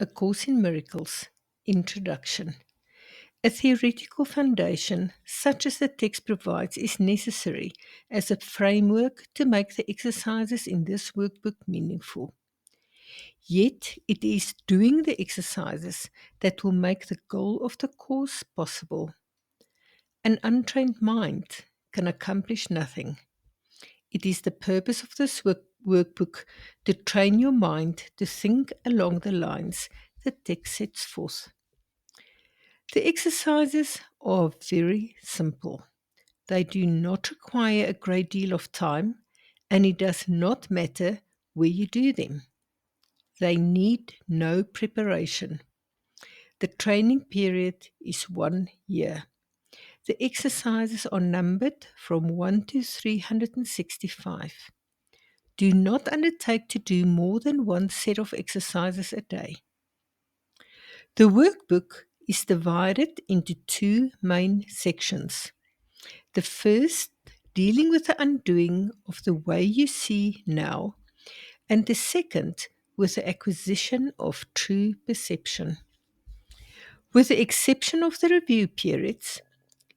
A Course in Miracles Introduction. A theoretical foundation, such as the text provides, is necessary as a framework to make the exercises in this workbook meaningful. Yet, it is doing the exercises that will make the goal of the course possible. An untrained mind can accomplish nothing. It is the purpose of this workbook to train your mind to think along the lines the text sets forth. The exercises are very simple. They do not require a great deal of time, and it does not matter where you do them. They need no preparation. The training period is 1 year. The exercises are numbered from 1 to 365. Do not undertake to do more than one set of exercises a day. The workbook is divided into two main sections. The first, dealing with the undoing of the way you see now, and the second, with the acquisition of true perception. With the exception of the review periods,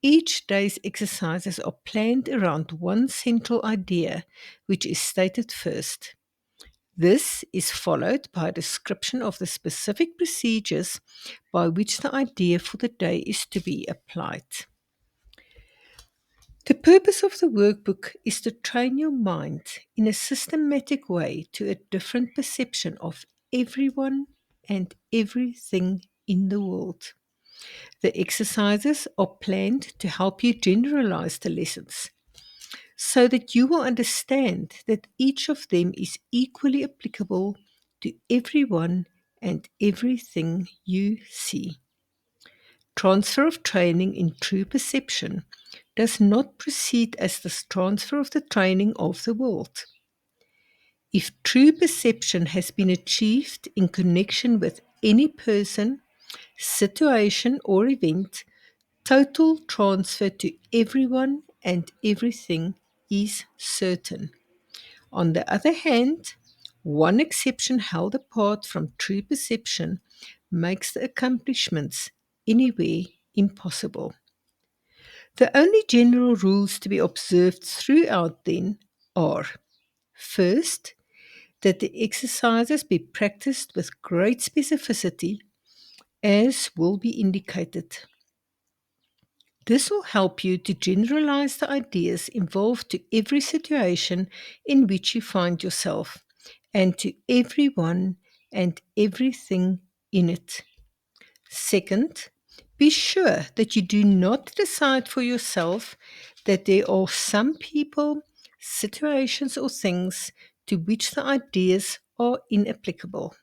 each day's exercises are planned around one central idea, which is stated first. This is followed by a description of the specific procedures by which the idea for the day is to be applied. The purpose of the workbook is to train your mind in a systematic way to a different perception of everyone and everything in the world. The exercises are planned to help you generalize the lessons so that you will understand that each of them is equally applicable to everyone and everything you see. Transfer of training in true perception does not proceed as the transfer of the training of the world. If true perception has been achieved in connection with any person, situation, or event, total transfer to everyone and everything is certain. On the other hand, one exception held apart from true perception makes the accomplishments anywhere impossible. The only general rules to be observed throughout then are: first, that the exercises be practiced with great specificity, as will be indicated. This will help you to generalize the ideas involved to every situation in which you find yourself and to everyone and everything in it. Second, be sure that you do not decide for yourself that there are some people, situations, or things to which the ideas are inapplicable.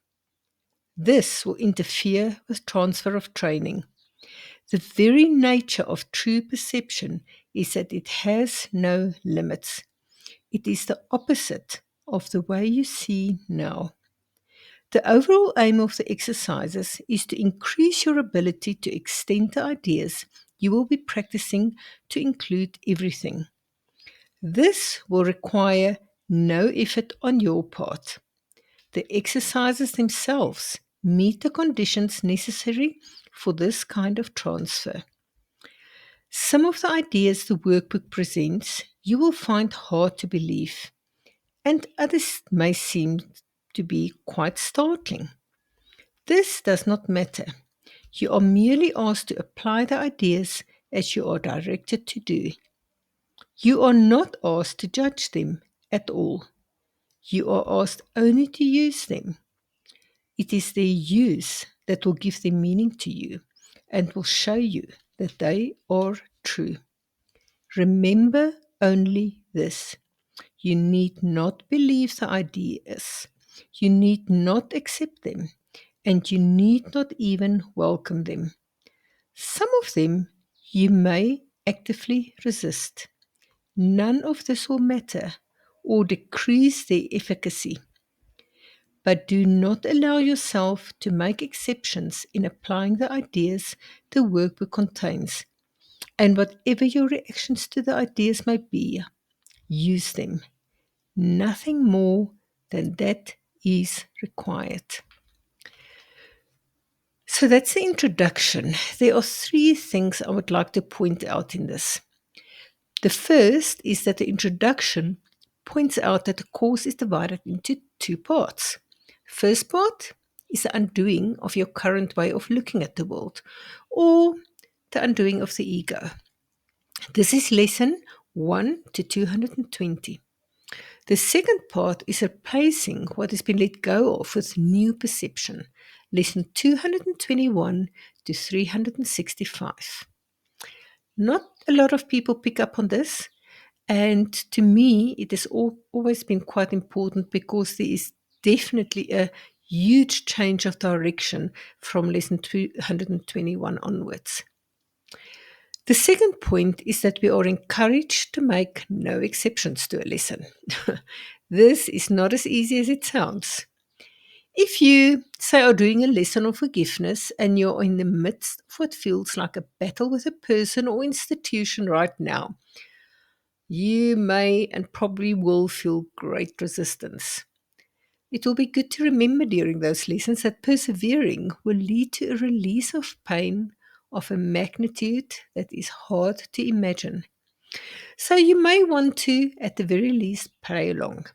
This will interfere with transfer of training. The very nature of true perception is that it has no limits. It is the opposite of the way you see now. The overall aim of the exercises is to increase your ability to extend the ideas you will be practicing to include everything. This will require no effort on your part. The exercises themselves meet the conditions necessary for this kind of transfer. Some of the ideas the workbook presents you will find hard to believe, and others may seem to be quite startling. This does not matter. You are merely asked to apply the ideas as you are directed to do. You are not asked to judge them at all. You are asked only to use them. It is their use that will give them meaning to you and will show you that they are true. Remember only this: you need not believe the ideas, you need not accept them, and you need not even welcome them. Some of them you may actively resist. None of this will matter or decrease their efficacy. But do not allow yourself to make exceptions in applying the ideas the workbook contains. And whatever your reactions to the ideas may be, use them. Nothing more than that is required. So that's the introduction. There are three things I would like to point out in this. The first is that the introduction points out that the course is divided into two parts. First part is the undoing of your current way of looking at the world, or the undoing of the ego. This is lesson 1 to 220. The second part is replacing what has been let go of with new perception, lesson 221 to 365. Not a lot of people pick up on this, and to me, it has always been quite important because there is definitely a huge change of direction from lesson 221 onwards. The second point is that we are encouraged to make no exceptions to a lesson. This is not as easy as it sounds. If you, say, are doing a lesson on forgiveness and you're in the midst of what feels like a battle with a person or institution right now, you may and probably will feel great resistance. It will be good to remember during those lessons that persevering will lead to a release of pain of a magnitude that is hard to imagine. So you may want to, at the very least, pray along.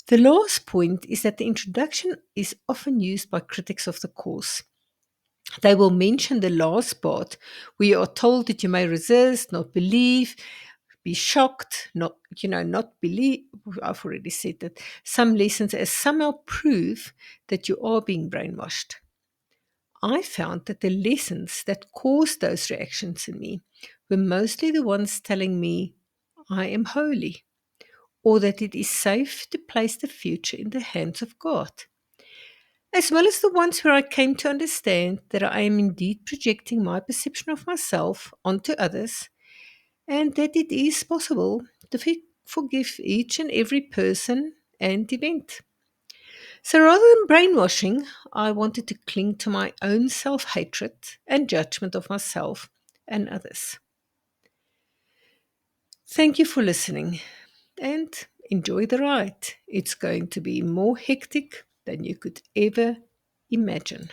The last point is that the introduction is often used by critics of the course. They will mention the last part where you are told that you may resist, not believe, be shocked, not believe. I've already said that. Some lessons as somehow prove that you are being brainwashed. I found that the lessons that caused those reactions in me were mostly the ones telling me I am holy, or that it is safe to place the future in the hands of God, as well as the ones where I came to understand that I am indeed projecting my perception of myself onto others, and that it is possible to forgive each and every person and event. So rather than brainwashing, I wanted to cling to my own self hatred and judgment of myself and others. Thank you for listening and enjoy the ride. It's going to be more hectic than you could ever imagine.